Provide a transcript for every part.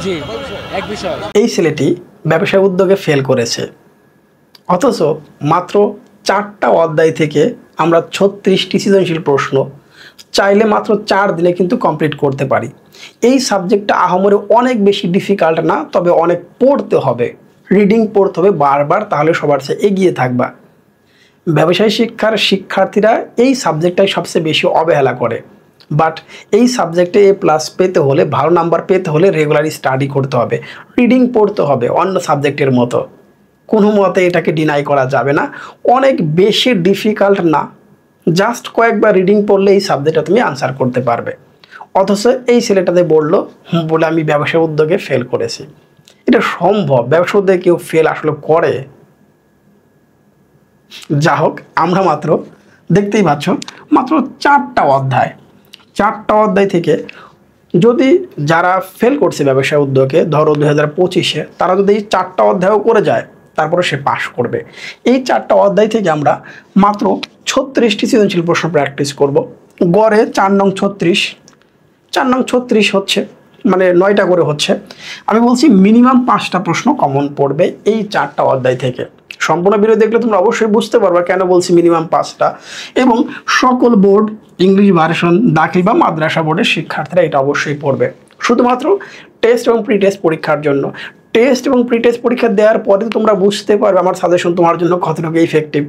জি, এক বিষয়। এই ছেলেটি ব্যবসায় উদ্যোগে ফেল করেছে, অথচ মাত্র 4টা অধ্যায় থেকে আমরা 36টি সৃজনশীল প্রশ্ন চাইলে মাত্র 4 দিনে কিন্তু কমপ্লিট করতে পারি। এই সাবজেক্টটা আহামরি অনেক বেশি ডিফিকাল্ট না, তবে অনেক পড়তে হবে, রিডিং পড়তে হবে বারবার, তাহলে সবার চেয়ে এগিয়ে থাকবা। ব্যবসায় শিক্ষার শিক্ষার্থীরা এই সাবজেক্টটাই সবচেয়ে বেশি অবহেলা করে, বাট এই সাবজেক্টে A+ পেতে হলে, ভালো নাম্বার পেতে হলে রেগুলারলি স্টাডি করতে হবে, রিডিং পড়তে হবে অন্য সাবজেক্টের মতো। কোনো মতে এটাকে ডিনাই করা যাবে না, অনেক বেশি ডিফিকাল্ট না, জাস্ট কয়েকবার রিডিং পড়লে এই সাবজেক্টটা তুমি আনসার করতে পারবে। অথচ এই ছেলেটাতে বললো বলে আমি ব্যবসা উদ্যোগে ফেল করেছি। এটা সম্ভব? ব্যবসা উদ্যোগে কেউ ফেল আসলে করে? যা হোক, আমরা মাত্র দেখতেই পাচ্ছ মাত্র 4টা অধ্যায়, 4টা অধ্যায় থেকে যদি যারা ফেল করছে ব্যবসায় উদ্যোগে, ধরো 2025-এ, তারা যদি এই 4টা অধ্যায়ও করে যায় তারপরে সে পাশ করবে। এই 4টা অধ্যায় থেকে আমরা মাত্র 36টি সৃজনশীল প্রশ্ন প্র্যাকটিস করব। গড়ে 4 নং 36, 4 নং 36 হচ্ছে মানে 9টা করে হচ্ছে। আমি বলছি মিনিমাম 5টা প্রশ্ন কমন পড়বে এই 4টা অধ্যায় থেকে। সম্পূর্ণ ভিডিও দেখলে তোমরা অবশ্যই বুঝতে পারবে কেন বলছি মিনিমাম 5টা। এবং সকল বোর্ড, ইংলিশ ভার্সন, দাখিল বা মাদ্রাসা বোর্ডের শিক্ষার্থীরা এটা অবশ্যই পড়বে, শুধুমাত্র টেস্ট এবং প্রি টেস্ট পরীক্ষার জন্য। টেস্ট এবং প্রি টেস্ট পরীক্ষা দেওয়ার পরে তোমরা বুঝতে পারবে আমার সাজেশন তোমার জন্য কতটুকু ইফেক্টিভ,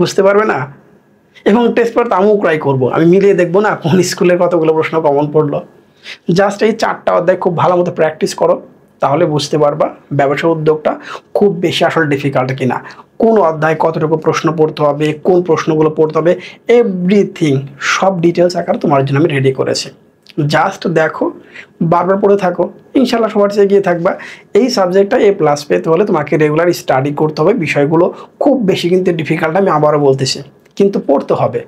বুঝতে পারবে না? এবং টেস্ট পেপার তো আমিও ট্রাই করবো, আমি মিলিয়ে দেখবো না কোন স্কুলের কতগুলো প্রশ্ন কমন পড়লো। জাস্ট এই 4টা অধ্যায় খুব ভালো মতো প্র্যাকটিস করো, তাহলে বুঝতে পারবা ব্যবসা উদ্যোগটা খুব বেশি আসলে ডিফিকাল্ট কিনা, কোন অধ্যায় কতটুকু প্রশ্ন পড়তে হবে, কোন প্রশ্নগুলো পড়তে হবে, এভরিথিং সব ডিটেলস আকারে তোমার জন্য আমি রেডি করেছি। জাস্ট দেখো, বারবার পড়ে থাকো, ইনশাল্লাহ সবার চেয়ে এগিয়ে থাকবা। এই সাবজেক্টটা A+ পেতে হলে তোমাকে রেগুলার স্টাডি করতে হবে। বিষয়গুলো খুব বেশি কিন্তু ডিফিকাল্ট, আমি আবারও বলতেছি, কিন্তু পড়তে হবে।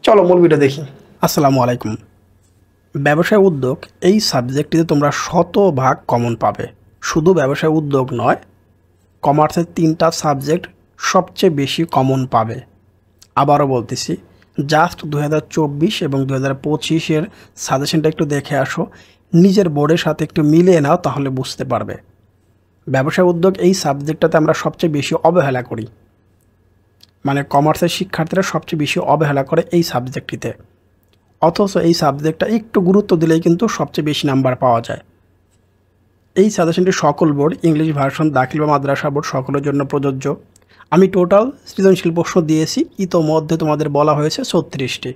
চলো মূল ভিডিও দেখি। আসসালামু আলাইকুম। ব্যবসায় উদ্যোগ এই সাবজেক্টটিতে তোমরা শতভাগ কমন পাবে। শুধু ব্যবসায় উদ্যোগ নয়, কমার্সের 3টা সাবজেক্ট সবচেয়ে বেশি কমন পাবে। আবারও বলতেছি, জাস্ট 2024 এবং 2025-এর সাজেশনটা একটু দেখে আসো, নিজের বোর্ডের সাথে একটু মিলিয়ে নাও, তাহলে বুঝতে পারবে। ব্যবসায় উদ্যোগ এই সাবজেক্টটাতে আমরা সবচেয়ে বেশি অবহেলা করি, মানে কমার্সের শিক্ষার্থীরা সবচেয়ে বেশি অবহেলা করে এই সাবজেক্টটিতে। অথচ এই সাবজেক্টটা একটু গুরুত্ব দিলেই কিন্তু সবচেয়ে বেশি নাম্বার পাওয়া যায়। এই সাজেশনটি সকল বোর্ড, ইংলিশ ভার্সন, দাখিল বা মাদ্রাসা বোর্ড সকলের জন্য প্রযোজ্য। আমি টোটাল সৃজনশীল প্রশ্ন দিয়েছি, ইতোমধ্যে তোমাদের বলা হয়েছে 36টি।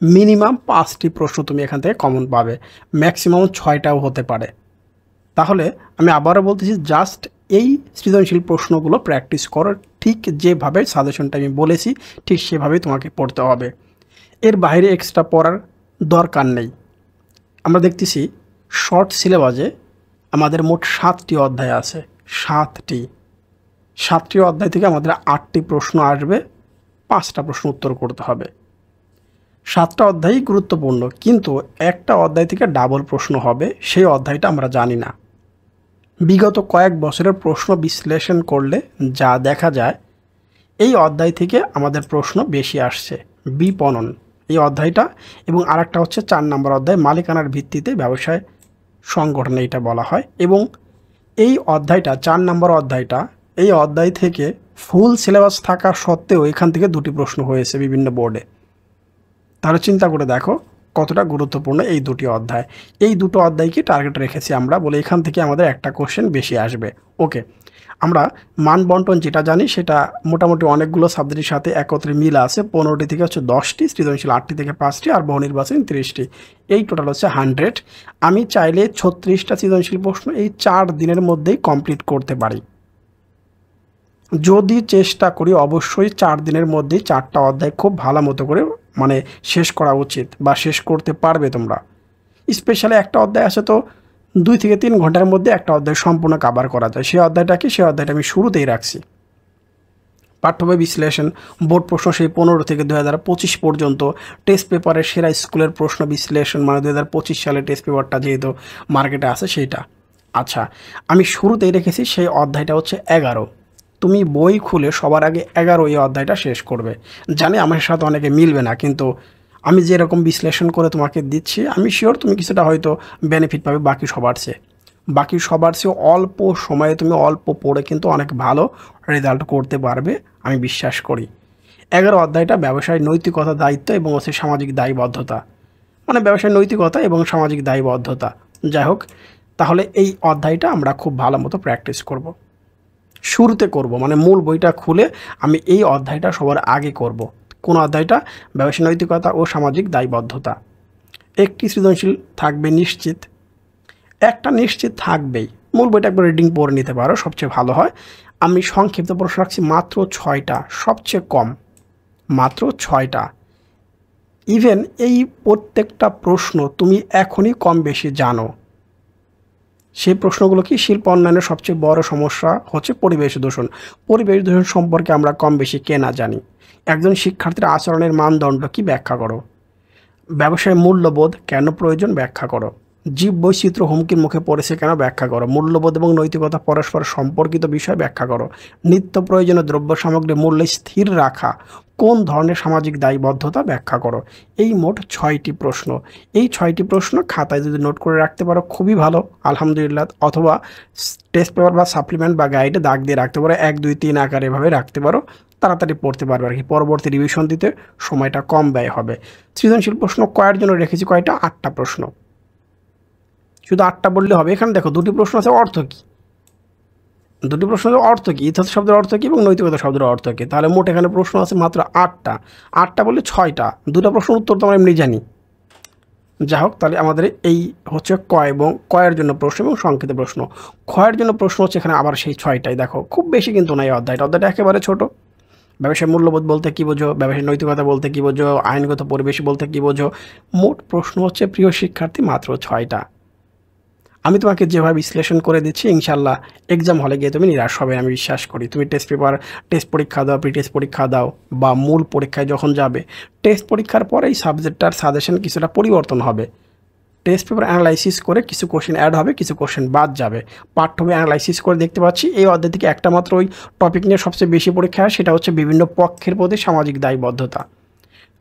মিনিমাম 5টি প্রশ্ন তুমি এখান থেকে কমন পাবে, ম্যাক্সিমাম 6টাও হতে পারে। তাহলে আমি আবারও বলতেছি, জাস্ট এই সৃজনশীল প্রশ্নগুলো প্র্যাকটিস করো, ঠিক যেভাবে সাজেশনটা আমি বলেছি ঠিক সেভাবেই তোমাকে পড়তে হবে। এর বাইরে এক্সট্রা পড়ার দরকার নেই। আমরা দেখতেছি শর্ট সিলেবাসে আমাদের মোট 7টি অধ্যায় আছে। 7টি অধ্যায় থেকে আমাদের 8টি প্রশ্ন আসবে, 5টা প্রশ্ন উত্তর করতে হবে। 7টা অধ্যায়ই গুরুত্বপূর্ণ, কিন্তু একটা অধ্যায় থেকে ডাবল প্রশ্ন হবে, সেই অধ্যায়টা আমরা জানি না। বিগত কয়েক বছরের প্রশ্ন বিশ্লেষণ করলে যা দেখা যায়, এই অধ্যায় থেকে আমাদের প্রশ্ন বেশি আসছে। বিপণন এই অধ্যায়টা, এবং আরেকটা হচ্ছে 4 নম্বর অধ্যায়, মালিকানার ভিত্তিতে ব্যবসায় সংগঠন, এইটা বলা হয়। এবং এই অধ্যায়টা 4 নম্বর অধ্যায়টা, এই অধ্যায় থেকে ফুল সিলেবাস থাকা সত্ত্বেও এখান থেকে 2টি প্রশ্ন হয়েছে বিভিন্ন বোর্ডে। তাহলে চিন্তা করে দেখো কতটা গুরুত্বপূর্ণ এই 2টি অধ্যায়। এই 2টো অধ্যায়কে টার্গেট রেখেছি আমরা, বলে এখান থেকে আমাদের একটা কোশ্চেন বেশি আসবে। ওকে, আমরা মান বন্টন যেটা জানি সেটা মোটামুটি অনেকগুলো সাবজেক্টের সাথে একত্রে মিল আছে। 15টি থেকে হচ্ছে 10টি, সৃজনশীল 8টি থেকে 5টি, আর বহু নির্বাচনী 30টি। এই টোটাল হচ্ছে 100। আমি চাইলে 36টা সৃজনশীল প্রশ্ন এই 4 দিনের মধ্যেই কমপ্লিট করতে পারি, যদি চেষ্টা করি। অবশ্যই 4 দিনের মধ্যেই 4টা অধ্যায় খুব ভালো মতো করে মানে শেষ করা উচিত, বা শেষ করতে পারবে তোমরা। স্পেশালি একটা অধ্যায় আছে তো 2 থেকে 3 ঘন্টার মধ্যে একটা অধ্যায় সম্পূর্ণ কভার করা যায়। সেই অধ্যায়টা আমি শুরুতেই রাখছি। পাঠ্য বই বিশ্লেষণ, বোর্ড প্রশ্ন সেই 15 থেকে 2025 পর্যন্ত, টেস্ট পেপারের সেরা স্কুলের প্রশ্ন বিশ্লেষণ, মানে 2025 সালে টেস্ট পেপারটা যেহেতু মার্কেটে আছে সেইটা। আচ্ছা, আমি শুরুতেই রেখেছি সেই অধ্যায়টা হচ্ছে 11। তুমি বই খুলে সবার আগে 11 এই অধ্যায়টা শেষ করবে। জানি আমার সাথে অনেকে মিলবে না, কিন্তু আমি যেরকম বিশ্লেষণ করে তোমাকে দিচ্ছি, আমি শিওর তুমি কিছুটা হয়তো বেনিফিট পাবে বাকি সবার চেয়ে। বাকি সবার চেয়ে অল্প সময়ে তুমি অল্প পড়ে কিন্তু অনেক ভালো রেজাল্ট করতে পারবে আমি বিশ্বাস করি। 11 অধ্যায়টা ব্যবসায় নৈতিকতা, দায়িত্ব এবং হচ্ছে সামাজিক দায়বদ্ধতা, মানে ব্যবসায় নৈতিকতা এবং সামাজিক দায়বদ্ধতা। যাই হোক, তাহলে এই অধ্যায়টা আমরা খুব ভালো মতো প্র্যাকটিস করব। শুরুতে করব, মানে মূল বইটা খুলে আমি এই অধ্যায়টা সবার আগে করব। কোন অধ্যায়টা? ব্যবসায় নৈতিকতা ও সামাজিক দায়বদ্ধতা। একটি সৃজনশীল থাকবে নিশ্চিত, একটা নিশ্চিত থাকবেই। মূল বইটা একবার রিডিং পড়ে নিতে পারো, সবচেয়ে ভালো হয়। আমি সংক্ষিপ্ত প্রশ্ন রাখছি মাত্র 6টা, সবচেয়ে কম, মাত্র 6টা। ইভেন এই প্রত্যেকটা প্রশ্ন তুমি এখনই কম বেশি জানো। সেই প্রশ্নগুলো কি? শিল্প উন্নয়নের সবচেয়ে বড় সমস্যা হচ্ছে পরিবেশ দূষণ। পরিবেশ দূষণ সম্পর্কে আমরা কম বেশি কে না জানি। একজন শিক্ষার্থীর আচরণের মানদণ্ড কি ব্যাখ্যা করো। ব্যবসায় মূল্যবোধ কেন প্রয়োজন ব্যাখ্যা করো। জীব বৈচিত্র্য হুমকির মুখে পড়েছে কেন ব্যাখ্যা করো। মূল্যবোধ এবং নৈতিকতা পরস্পর সম্পর্কিত বিষয় ব্যাখ্যা করো। নিত্য প্রয়োজনীয় দ্রব্য সামগ্রীর মূল্য স্থির রাখা কোন ধরনের সামাজিক দায়বদ্ধতা ব্যাখ্যা করো। এই মোট 6টি প্রশ্ন। এই 6টি প্রশ্ন খাতায় যদি নোট করে রাখতে পারো খুবই ভালো, আলহামদুলিল্লাহ। অথবা টেস্ট পেপার বা সাপ্লিমেন্ট বা গাইডে দাগ দিয়ে রাখতে পারো, 1, 2, 3 আকারে এভাবে রাখতে পারো, তাড়াতাড়ি পড়তে পারবে আর কি। পরবর্তী রিভিশন দিতে সময়টা কম ব্যয় হবে। সৃজনশীল প্রশ্ন কয়ের জন্য রেখেছি? কয়টা? 8টা প্রশ্ন। শুধু 8টা বললে হবে? এখানে দেখো 2টি প্রশ্ন আছে, অর্থ কী? 2টি প্রশ্ন আছে, অর্থ কী, ইতিহাস শব্দের অর্থ কী এবং নৈতিকতা শব্দের অর্থ কী। তাহলে মোট এখানে প্রশ্ন আছে মাত্র 8টা। 8টা বললে 6টা, 2টা প্রশ্নের উত্তর তো আমরা এমনি জানি। যাই হোক, তাহলে আমাদের এই হচ্ছে ক এবং কয়ের জন্য প্রশ্ন এবং সংক্ষিপ্ত প্রশ্ন। ক্ষয়ের জন্য প্রশ্ন হচ্ছে এখানে আবার সেই 6টাই। দেখো খুব বেশি কিন্তু নাই অধ্যায়টা একেবারে ছোট। ব্যবসায় মূল্যবোধ বলতে কী বোঝো, ব্যবসায় নৈতিকতা বলতে কী বোঝো, আইনগত পরিবেশ বলতে কী বোঝো। মোট প্রশ্ন হচ্ছে প্রিয় শিক্ষার্থী মাত্র 6টা। আমি তোমাকে যেভাবে বিশ্লেষণ করে দিচ্ছি, ইনশাল্লাহ এক্সাম হলে গিয়ে তুমি নিরাশ হবে আমি বিশ্বাস করি। তুমি টেস্ট পরীক্ষা দাও, প্রি টেস্ট পরীক্ষা দাও, বা মূল পরীক্ষায় যখন যাবে, টেস্ট পরীক্ষার পরে এই সাবজেক্টটার সাজেশন কিছুটা পরিবর্তন হবে। টেস্ট পেপার অ্যানালাইসিস করে কিছু কোশ্চেন অ্যাড হবে, কিছু কোশ্চেন বাদ যাবে। পাঠ্য বই অ্যানালাইসিস করে দেখতে পাচ্ছি এই অধ্যায় থেকে একটা মাত্র ওই টপিক নিয়ে সবচেয়ে বেশি পরীক্ষা হয়, সেটা হচ্ছে বিভিন্ন পক্ষের প্রতি সামাজিক দায়বদ্ধতা।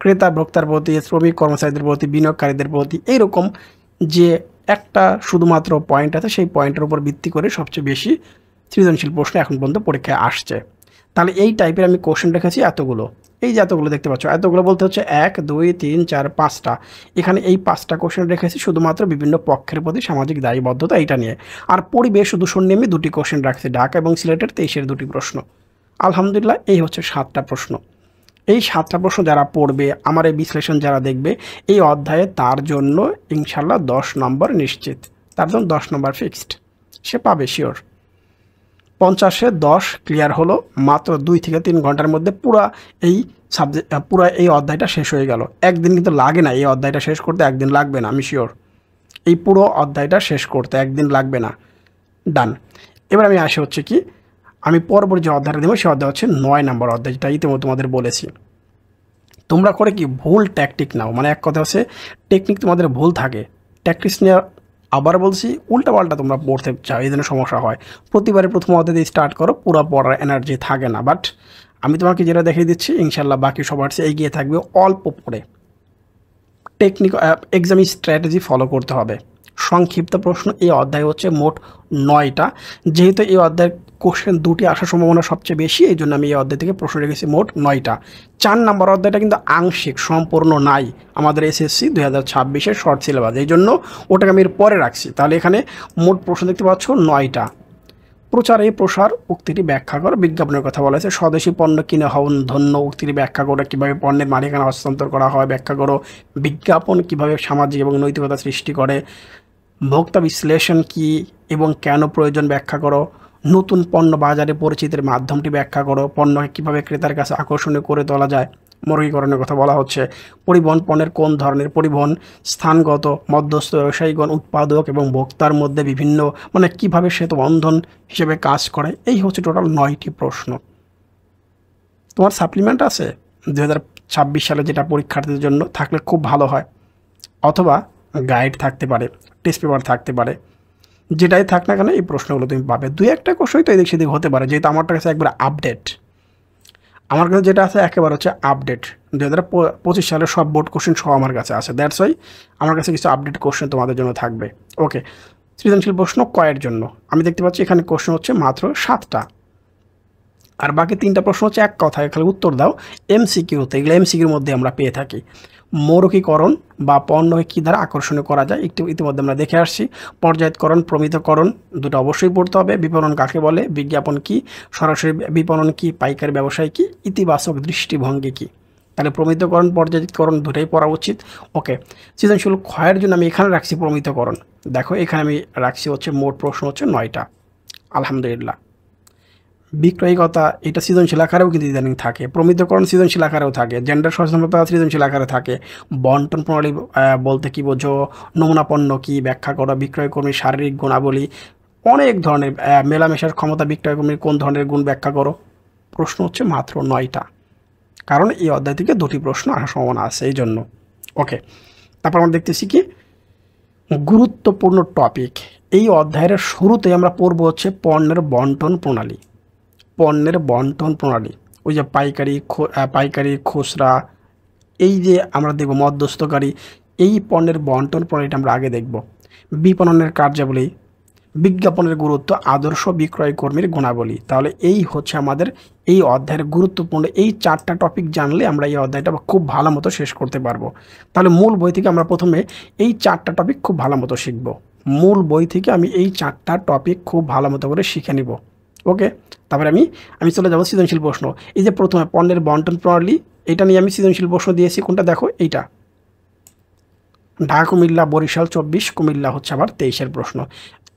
ক্রেতা ভোক্তার প্রতি, শ্রমিক কর্মচারীদের প্রতি, বিনিয়োগকারীদের প্রতি, এইরকম যে একটা শুধুমাত্র পয়েন্ট আছে, সেই পয়েন্টের উপর ভিত্তি করে সবচেয়ে বেশি সৃজনশীল প্রশ্ন এখন পর্যন্ত পরীক্ষায় আসছে। তাহলে এই টাইপের আমি কোশ্চেন রেখেছি এতগুলো। এই যে এতগুলো দেখতে পাচ্ছ, এতগুলো বলতে হচ্ছে 1, 2, 3, 4, 5টা। এখানে এই 5টা কোশ্চেন রেখেছি শুধুমাত্র বিভিন্ন পক্ষের প্রতি সামাজিক দায়বদ্ধতা এইটা নিয়ে। আর পরিবেশ দূষণ নিয়ে আমি 2টি কোশ্চেন রাখছি, ঢাকা এবং সিলেটের 23-এর 2টি প্রশ্ন। আলহামদুলিল্লাহ, এই হচ্ছে 7টা প্রশ্ন। এই 7টা প্রশ্ন যারা পড়বে, আমার এই বিশ্লেষণ যারা দেখবে এই অধ্যায়ে, তার জন্য ইনশাল্লাহ 10 নম্বর নিশ্চিত। তার জন্য 10 নম্বর ফিক্সড, সে পাবে শিওর। 50-এ 10 ক্লিয়ার হলো মাত্র 2 থেকে 3 ঘন্টার মধ্যে। পুরা এই অধ্যায়টা শেষ হয়ে গেল। একদিন কিন্তু লাগে না এই অধ্যায়টা শেষ করতে, একদিন লাগবে না, আমি শিওর। এই পুরো অধ্যায়টা শেষ করতে একদিন লাগবে না। ডান। এবার আমি আসি হচ্ছে কি, আমি পরবর্তী যে অধ্যায়টা দেবো সে অধ্যায় হচ্ছে 9 নম্বর অধ্যায়, যেটা ইতিমধ্যে তোমাদের বলেছি। তোমরা করে কি ভুল ট্যাকটিক নাও, মানে এক কথা হচ্ছে টেকনিক তোমাদের ভুল থাকে। ট্যাকটিক্স নিয়ে আবার বলছি, উল্টাপাল্টা তোমরা পড়তে চাও, এই জন্য সমস্যা হয়। প্রতিবারে প্রথম অধ্যায় দিয়ে স্টার্ট করো, পুরো পড়ার এনার্জি থাকে না। বাট আমি তোমাকে যেটা দেখিয়ে দিচ্ছি, ইনশাল্লাহ বাকি সবার চেয়ে এগিয়ে থাকবে অল্প পড়ে। টেকনিক এক্সাম স্ট্র্যাটেজি ফলো করতে হবে। সংক্ষিপ্ত প্রশ্ন এই অধ্যায় হচ্ছে মোট 9টা। যেহেতু এই অধ্যায়ের কোশ্চেন 2টি আসার সম্ভাবনা সবচেয়ে বেশি, এই জন্য আমি এই অধ্যায় থেকে প্রশ্ন রেখেছি মোট 9টা। 4 নম্বর অধ্যায়টা কিন্তু আংশিক, সম্পূর্ণ নাই আমাদের এসএসসি 2026-এর শর্ট সিলেবাস, এই জন্য ওটাকে আমি এর পরে রাখছি। তাহলে এখানে মোট প্রশ্ন দেখতে পাচ্ছ 9টা। প্রচার এই প্রসার উক্তিটি ব্যাখ্যা করো। বিজ্ঞাপনের কথা বলা হয়েছে। স্বদেশি পণ্য কিনে হওন ধন্য উক্তিটি ব্যাখ্যা করো। কীভাবে পণ্যের মালিকানা হস্তান্তর করা হয় ব্যাখ্যা করো। বিজ্ঞাপন কীভাবে সামাজিক এবং নৈতিকতা সৃষ্টি করে। ভোক্তা বিশ্লেষণ কী এবং কেন প্রয়োজন ব্যাখ্যা করো। নতুন পণ্য বাজারে পরিচিতির মাধ্যমটি ব্যাখ্যা করো। পণ্যকে কীভাবে ক্রেতার কাছে আকর্ষণীয় করে তোলা যায়, মৌলিকীকরণের কথা বলা হচ্ছে। পরিবহন পণ্যের কোন ধরনের পরিবহন, স্থানগত, মধ্যস্থ ব্যবসায়ীগণ, উৎপাদক এবং ভোক্তার মধ্যে বিভিন্ন, মানে কীভাবে সেতু বন্ধন হিসেবে কাজ করে। এই হচ্ছে টোটাল 9টি প্রশ্ন। তোমার সাপ্লিমেন্ট আছে 2026 সালে, যেটা পরীক্ষার্থীদের জন্য থাকলে খুব ভালো হয়, অথবা গাইড থাকতে পারে, টেস্ট পেপার থাকতে পারে। যেটাই থাক না কেন এই প্রশ্নগুলো তুমি পাবে। 2-1টা কোশ্চেন তো এদিক সেদিক হতে পারে, যেহেতু আমার কাছে একবার আপডেট, আমার কাছে যেটা আছে একেবারে হচ্ছে আপডেট। 2025 সালের সব বোর্ড কোশ্চেন সহ আমার কাছে আছে। দ্যাটস ওয়াই আমার কাছে কিছু আপডেট কোশ্চেন তোমাদের জন্য থাকবে। ওকে, সৃজনশীল প্রশ্ন কয়ের জন্য? আমি দেখতে পাচ্ছি এখানে কোশ্চেন হচ্ছে মাত্র 7টা, আর বাকি 3টা প্রশ্ন হচ্ছে এক কথায় খালি উত্তর দাও এমসিকিউতে। এগুলো এমসিকিউর মধ্যে আমরা পেয়ে থাকি। মৌখিকরণ বা পণ্যকে কী দ্বারা আকর্ষণীয় করা যায় একটু ইতিমধ্যে আমরা দেখে আসছি। পর্যায়তকরণ, প্রমিতকরণ দুটো অবশ্যই পড়তে হবে। বিপণন কাকে বলে, বিজ্ঞাপন কি, সরাসরি বিপণন কি, পাইকারি ব্যবসায় কি, ইতিবাচক দৃষ্টিভঙ্গি কি। তাহলে প্রমিতকরণ, পর্যায়তকরণ দুটোই পড়া উচিত। ওকে, সৃজনশীল ক্ষয়ের জন্য আমি এখানে রাখছি প্রমিতকরণ। দেখো এখানে আমি রাখছি হচ্ছে মোট প্রশ্ন হচ্ছে 9টা। আলহামদুলিল্লাহ। বিক্রয়িকতা এটা সৃজনশীল আকারেও কিন্তু ইদানিং থাকে। প্রমিতকরণ সৃজনশীল আকারেও থাকে। জেন্ডার সচেতনতা সৃজনশীল আকারে থাকে। বন্টন প্রণালী বলতে কি বোঝো, নমুনা পণ্য কি ব্যাখ্যা করো, বিক্রয়কর্মীর শারীরিক গুণাবলী, অনেক ধরনের মেলামেশার ক্ষমতা, বিক্রয়কর্মীর কোন ধরনের গুণ ব্যাখ্যা করো। প্রশ্ন হচ্ছে মাত্র 9টা, কারণ এই অধ্যায় থেকে 2টি প্রশ্ন আসার সম্ভাবনা আছে এই জন্য। ওকে, তারপর আমরা দেখতেছি কি গুরুত্বপূর্ণ টপিক। এই অধ্যায়ের শুরুতে আমরা পড়ব হচ্ছে পণ্যের বন্টন প্রণালী। পণ্যের বন্টন প্রণালী, ওই যে পাইকারি, খুচরা, এই যে আমরা দেখব মধ্যস্থকারী, এই পণ্যের বন্টন প্রণালীটা আমরা আগে দেখব। বিপণনের কার্যাবলী, বিজ্ঞাপনের গুরুত্ব, আদর্শ বিক্রয় কর্মীর গুণাবলী। তাহলে এই হচ্ছে আমাদের এই অধ্যায়ের গুরুত্বপূর্ণ এই 4টা টপিক জানলে আমরা এই অধ্যায়টা খুব ভালো মতো শেষ করতে পারবো। তাহলে মূল বই থেকে আমরা প্রথমে এই 4টা টপিক খুব ভালো মতো শিখব। মূল বই থেকে আমি এই 4টা টপিক খুব ভালো মতো করে শিখে নিব। ওকে, তারপরে আমি চলে যাব সৃজনশীল প্রশ্ন। এই যে প্রথমে পণ্যের বন্টন প্রণালী, এটা নিয়ে আমি সৃজনশীল প্রশ্ন দিয়েছি। কোনটা দেখো, এইটা। ঢাকা, কুমিল্লা, বরিশাল 24, কুমিল্লা হচ্ছে আবার 23-এর প্রশ্ন।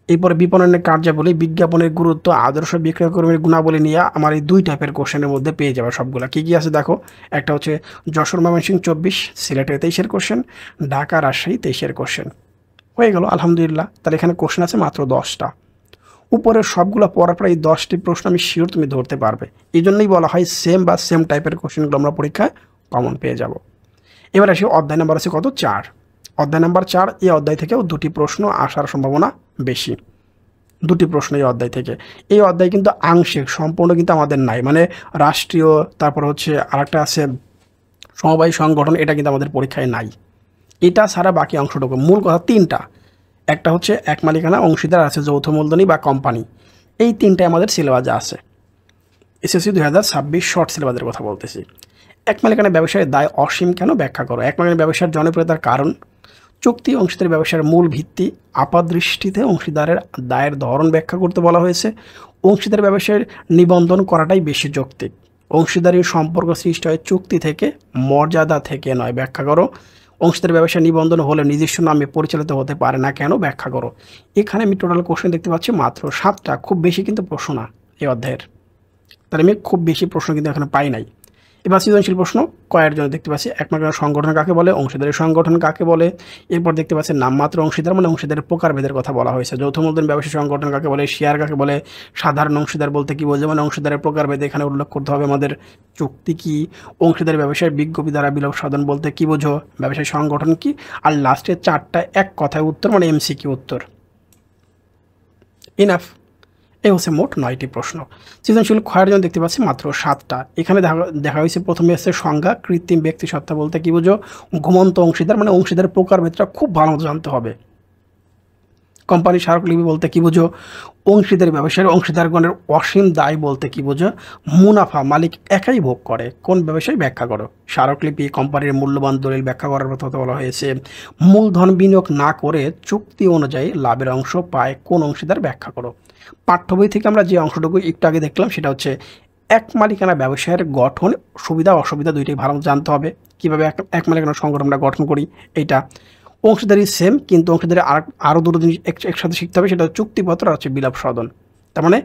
এরপরে বিপণনের কার্যাবলী, বিজ্ঞাপনের গুরুত্ব, আদর্শ বিক্রয় কর্মীর গুণাবলী নিয়ে আমার এই 2 টাইপের কোশ্চেনের মধ্যে পেয়ে যাবে সবগুলো। কী কী আছে দেখো, একটা হচ্ছে যশোর, ময়মনসিংহ 24, সিলেটের 23-এর কোশ্চেন, ঢাকা, রাজশাহী 23-এর কোশ্চেন। হয়ে গেল আলহামদুলিল্লাহ। তাহলে এখানে কোশ্চেন আছে মাত্র 10টা। উপরের সবগুলো পড়ার পর এই 10টি প্রশ্ন আমি শিওর তুমি ধরতে পারবে। এই জন্যই বলা হয় সেম টাইপের কোশ্চেনগুলো আমরা পরীক্ষায় কমন পেয়ে যাব। এবার আসি অধ্যায় নাম্বার আছে কত, 4। অধ্যায় নাম্বার 4, এই অধ্যায় থেকেও 2টি প্রশ্ন আসার সম্ভাবনা বেশি। 2টি প্রশ্ন এই অধ্যায় থেকে। এই অধ্যায় কিন্তু আংশিক, সম্পূর্ণ কিন্তু আমাদের নাই। মানে রাষ্ট্রীয়, তারপর হচ্ছে আরেকটা আছে সমবায় সংগঠন, এটা কিন্তু আমাদের পরীক্ষায় নাই। এটা ছাড়া বাকি অংশটুকু, মূল কথা 3টা। একটা হচ্ছে এক মালিকানা, অংশীদার, আছে যৌথ মূলধনী বা কোম্পানি। এই 3টাই আমাদের সিলেবাসে আছে। এসএসসি 2026 শর্ট সিলেবাসের কথা বলতেছি। এক মালিকানা ব্যবসায়ের দায় অসীম কেন ব্যাখ্যা করো। এক মালিকানা ব্যবসার জনপ্রিয়তার কারণ, চুক্তি অংশীদারি ব্যবসার মূল ভিত্তি, আপাতদৃষ্টিতে অংশীদারের দায়ের ধরন ব্যাখ্যা করতে বলা হয়েছে। অংশীদার ব্যবসায়ের নিবন্ধন করাটাই বেশি যৌক্তিক। অংশীদারির সম্পর্ক সৃষ্টি হয় চুক্তি থেকে, মর্যাদা থেকে নয়, ব্যাখ্যা করো। অংশীদার ব্যবসায় নিবন্ধন হলে নিজস্ব নামে পরিচালিত হতে পারে না কেন, ব্যাখ্যা করো। এখানে আমি টোটাল কোশ্চেন দেখতে পাচ্ছি মাত্র 7টা, খুব বেশি কিন্তু প্রশ্ন না এই অধ্যায়ের। তাহলে আমি খুব বেশি প্রশ্ন কিন্তু এখানে পাই নাই। এবার সৃজনশীল প্রশ্ন কয়ের জন্য দেখতে পাচ্ছি, এক মালিকানা সংগঠন কাকে বলে, অংশীদারের সংগঠন কাকে বলে। এরপর দেখতে পাচ্ছি নামমাত্র অংশীদার, মানে অংশীদারের প্রকারভেদের কথা বলা হয়েছে। যৌথ মূলধনী ব্যবসায়ী সংগঠন কাকে বলে, শেয়ার কাকে বলে, সাধারণ অংশীদার বলতে কি বোঝে, মানে অংশীদারের প্রকারভেদ এখানে উল্লেখ করতে হবে আমাদের। চুক্তি কি, অংশীদার ব্যবসায় বিজ্ঞপ্তি দ্বারা বিলোপ সাধন বলতে কি বোঝো, ব্যবসায়ী সংগঠন কি, আর লাস্টে 4টা এক কথায় উত্তর, মানে এমসিকিউ উত্তর। ইনাফ। এই হচ্ছে মোট 9টি প্রশ্ন। সৃজনশীল ক্ষয়ের জন্য দেখতে পাচ্ছি মাত্র 7টা। এখানে দেখা হয়েছে প্রথমে এসে সংজ্ঞা, কৃত্রিম ব্যক্তি সত্তা বলতে কি বোঝো, ঘুমন্ত অংশীদার, মানে অংশীদারের প্রকারভেদটা খুব ভালো মতো জানতে হবে। কোম্পানি স্মারকলিপি বলতে কি বোঝো, অংশীদারি ব্যবসায়ের অংশীদারগণের অসীম দায় বলতে কি বোঝো, মুনাফা মালিক একাই ভোগ করে কোন ব্যবসায়, ব্যাখ্যা করো। স্মারকলিপি কোম্পানির মূল্যবান দলিল ব্যাখ্যা করার কথা বলা হয়েছে। মূলধন বিনিয়োগ না করে চুক্তি অনুযায়ী লাভের অংশ পায় কোন অংশীদার, ব্যাখ্যা করো। পাঠ্য বই থেকে আমরা যে অংশটুকু একটু আগে দেখলাম সেটা হচ্ছে এক মালিকানা ব্যবসায়ের গঠন, সুবিধা অসুবিধা দুইটাই ভালো জানতে হবে। কীভাবে এক মালিকানা সংগঠন আমরা গঠন করি এইটা। অংশীদারি সেম, কিন্তু অংশীদারি আরও 2টো জিনিস একসাথে শিখতে হবে, সেটা চুক্তিপত্র আর হচ্ছে বিলাপ সাধন। তার মানে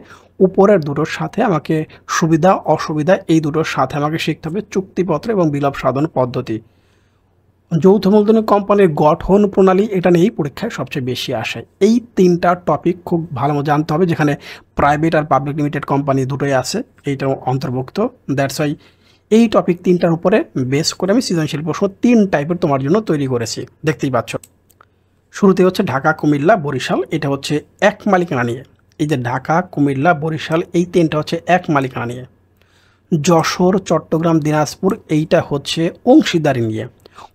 উপরের 2টোর সাথে আমাকে সুবিধা অসুবিধা এই 2টোর সাথে আমাকে শিখতে হবে চুক্তিপত্র এবং বিলাপ সাধন পদ্ধতি। যৌথ মূলধনী কোম্পানির গঠন প্রণালী, এটা নিয়েই পরীক্ষায় সবচেয়ে বেশি আসে। এই 3টা টপিক খুব ভালো জানতে হবে, যেখানে প্রাইভেট আর পাবলিক লিমিটেড কোম্পানি দুটোই আছে, এইটাও অন্তর্ভুক্ত। দ্যাটস ওয়াই এই টপিক 3টার উপরে বেস করে আমি সৃজনশীল প্রশ্ন 3 টাইপের তোমার জন্য তৈরি করেছি, দেখতেই পাচ্ছ। শুরুতে হচ্ছে ঢাকা, কুমিল্লা, বরিশাল, এটা হচ্ছে এক মালিকানা নিয়ে। এই যে ঢাকা, কুমিল্লা, বরিশাল, এই 3টা হচ্ছে এক মালিকানা নিয়ে। যশোর, চট্টগ্রাম, দিনাজপুর, এইটা হচ্ছে অংশীদারি নিয়ে।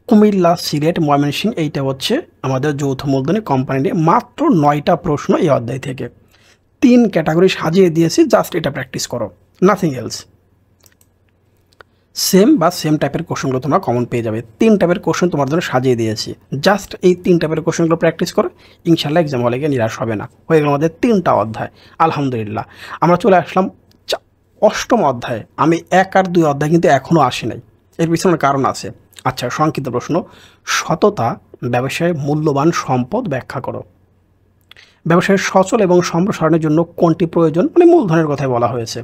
কুমিল্লা, সিলেট, ময়মনসিংহ এইটা হচ্ছে আমাদের যৌথ মূলধনী কোম্পানি নিয়ে মাত্র 9টা প্রশ্ন এই অধ্যায় থেকে। 3 ক্যাটাগরি সাজিয়ে দিয়েছি, জাস্ট এটা প্র্যাকটিস করো, নাথিং এলস। সেম টাইপের কোশ্চেনগুলো তোমরা কমন পেয়ে যাবে। 3 টাইপের কোশ্চেন তোমার জন্য সাজিয়ে দিয়েছি, জাস্ট এই 3 টাইপের কোশ্চেনগুলো প্র্যাকটিস করো, ইনশাল্লাহ এক্সাম হলে গিয়ে নিরাশ হবে না। হয়ে গেল আমাদের 3টা অধ্যায়, আলহামদুলিল্লাহ। আমরা চলে আসলাম 8ম অধ্যায়ে। আমি 1 আর 2 অধ্যায় কিন্তু এখনও আসি নাই, এর পিছনে কারণ আছে। আচ্ছা, সংক্ষিপ্ত প্রশ্ন, সততা ব্যবসায় মূল্যবান সম্পদ ব্যাখ্যা করো। ব্যবসায়ের সচল এবং সম্প্রসারণের জন্য কোনটি প্রয়োজন, মানে মূলধনের কথাই বলা হয়েছে।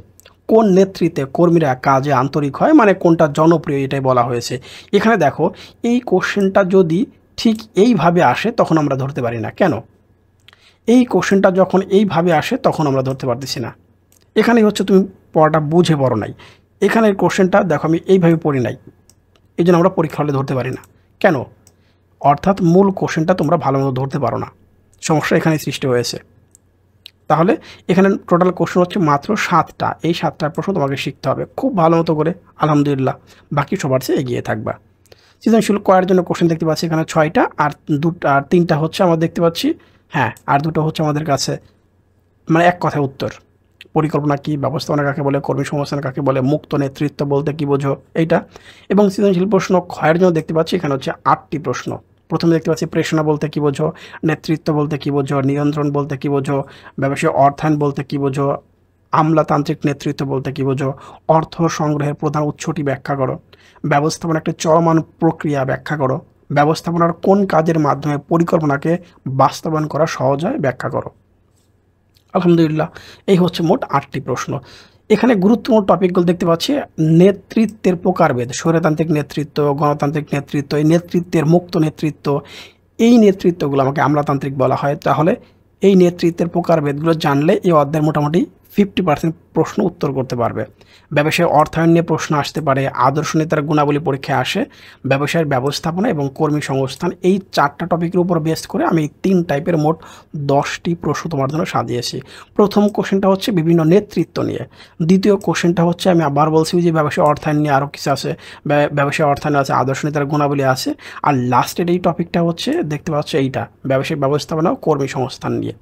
কোন নেতৃত্বে কর্মীরা কাজে আন্তরিক হয়, মানে কোনটা জনপ্রিয়, এটাই বলা হয়েছে। এখানে দেখো, এই কোশ্চেনটা যদি ঠিক এইভাবে আসে তখন আমরা ধরতে পারি না। কেন? এই কোশ্চেনটা যখন এইভাবে আসে তখন আমরা ধরতে পারতেছি না। এখানেই হচ্ছে তুমি পড়াটা বুঝে পড়ো নাই। এখানের কোশ্চেনটা দেখো আমি এইভাবে পড়ি নাই, এই জন্য আমরা পরীক্ষা হলে ধরতে পারি না। কেন? অর্থাৎ মূল কোশ্চেনটা তোমরা ভালো মতো ধরতে পারো না, সমস্যা এখানে সৃষ্টি হয়েছে। তাহলে এখানে টোটাল কোশ্চেন হচ্ছে মাত্র 7টা। এই 7টার প্রশ্ন তোমাকে শিখতে হবে খুব ভালো মতো করে, আলহামদুলিল্লাহ বাকি সবার চেয়ে এগিয়ে থাকবা। সৃজনশীল কয়ের জন্য কোশ্চেন দেখতে পাচ্ছি এখানে 6টা, আর 3টা হচ্ছে আমরা দেখতে পাচ্ছি, হ্যাঁ, আর 2টো হচ্ছে আমাদের কাছে মানে এক কথায় উত্তর। পরিকল্পনা কী, ব্যবস্থাপনা কাকে বলে, কর্মী সংস্থান কাকে বলে, মুক্ত নেতৃত্ব বলতে কী বোঝো, এইটা। এবং সৃজনশীল প্রশ্ন ক্ষয়ের জন্য দেখতে পাচ্ছি এখানে হচ্ছে 8টি প্রশ্ন। প্রথমে দেখতে পাচ্ছি প্রেষণা বলতে কী বোঝো, নেতৃত্ব বলতে কী বোঝো, নিয়ন্ত্রণ বলতে কী বোঝো, ব্যবসায় অর্থায়ন বলতে কী বোঝো, আমলাতান্ত্রিক নেতৃত্ব বলতে কী বোঝো, অর্থ সংগ্রহের প্রধান উৎসটি ব্যাখ্যা করো, ব্যবস্থাপনা একটা চলমান প্রক্রিয়া ব্যাখ্যা করো, ব্যবস্থাপনার কোন কাজের মাধ্যমে পরিকল্পনাকে বাস্তবায়ন করা সহজ হয় ব্যাখ্যা করো। আলহামদুলিল্লাহ, এই হচ্ছে মোট 8টি প্রশ্ন। এখানে গুরুত্বপূর্ণ টপিকগুলো দেখতে পাচ্ছি, নেতৃত্বের প্রকারভেদ, স্বৈরতান্ত্রিক নেতৃত্ব, গণতান্ত্রিক নেতৃত্ব, এই নেতৃত্বের মুক্ত নেতৃত্ব, এই নেতৃত্বগুলো আমাকে আমলাতান্ত্রিক বলা হয়। তাহলে এই নেতৃত্বের প্রকারভেদগুলো জানলে এই অধ্যায়ের মোটামুটি 50% প্রশ্ন উত্তর করতে পারবে। ব্যবসায় অর্থায়ন নিয়ে প্রশ্ন আসতে পারে, আদর্শ নেতার গুণাবলী পরীক্ষায় আসে, ব্যবসায়ের ব্যবস্থাপনা এবং কর্মী সংস্থান, এই 4টা টপিকের উপর বেস করে আমি 3 টাইপের মোট 10টি প্রশ্ন তোমার জন্য সাজিয়েছি। প্রথম কোশ্চেনটা হচ্ছে বিভিন্ন নেতৃত্ব নিয়ে, দ্বিতীয় কোশ্চেনটা হচ্ছে আমি আবার বলছি যে ব্যবসায় অর্থায়ন নিয়ে আরও কিছু আছে, ব্যবসায় অর্থায়ন আছে, আদর্শ নেতার গুণাবলী আছে, আর লাস্টের এই টপিকটা হচ্ছে দেখতে পাচ্ছ এইটা ব্যবসায়িক ব্যবস্থাপনা ও কর্মী সংস্থান নিয়ে।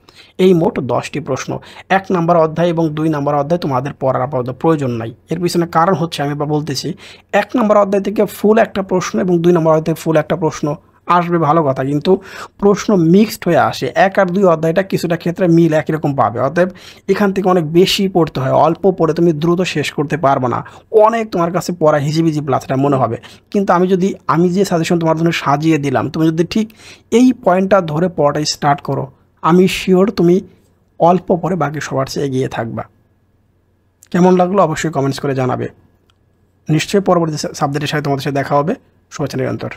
এই মোট 10টি প্রশ্ন। 1 নম্বর অধ্যায় এবং 2 নম্বর অধ্যায় তোমাদের পড়ার আপাতত প্রয়োজন নাই। এর পিছনে কারণ হচ্ছে আমি বলতেছি, 1 নম্বর অধ্যায় থেকে ফুল একটা প্রশ্ন এবং 2 নম্বর অধ্যায় থেকে ফুল একটা প্রশ্ন আসবে, ভালো কথা, কিন্তু প্রশ্ন মিক্সড হয়ে আসে। 1 আর 2 অধ্যায়টা কিছুটা ক্ষেত্রে মিল একই রকম পাবে, অতএব এখান থেকে অনেক বেশি পড়তে হয়। অল্প পড়ে তুমি দ্রুত শেষ করতে পারবে না, অনেক তোমার কাছে পড়া হিজিবিজি প্লাসটা মনে হবে। কিন্তু আমি যে সাজেশন তোমার জন্য সাজিয়ে দিলাম, তুমি যদি ঠিক এই পয়েন্টটা ধরে পড়াটা স্টার্ট করো, আমি শিওর তুমি অল্প পরে বাকি সবার চেয়ে এগিয়ে থাকবা। কেমন লাগলো অবশ্যই কমেন্টস করে জানাবে। নিশ্চয়ই পরবর্তী সাবজেক্টের সাথে তোমাদের সাথে দেখা হবে। শুভেচ্ছা নিরন্তর।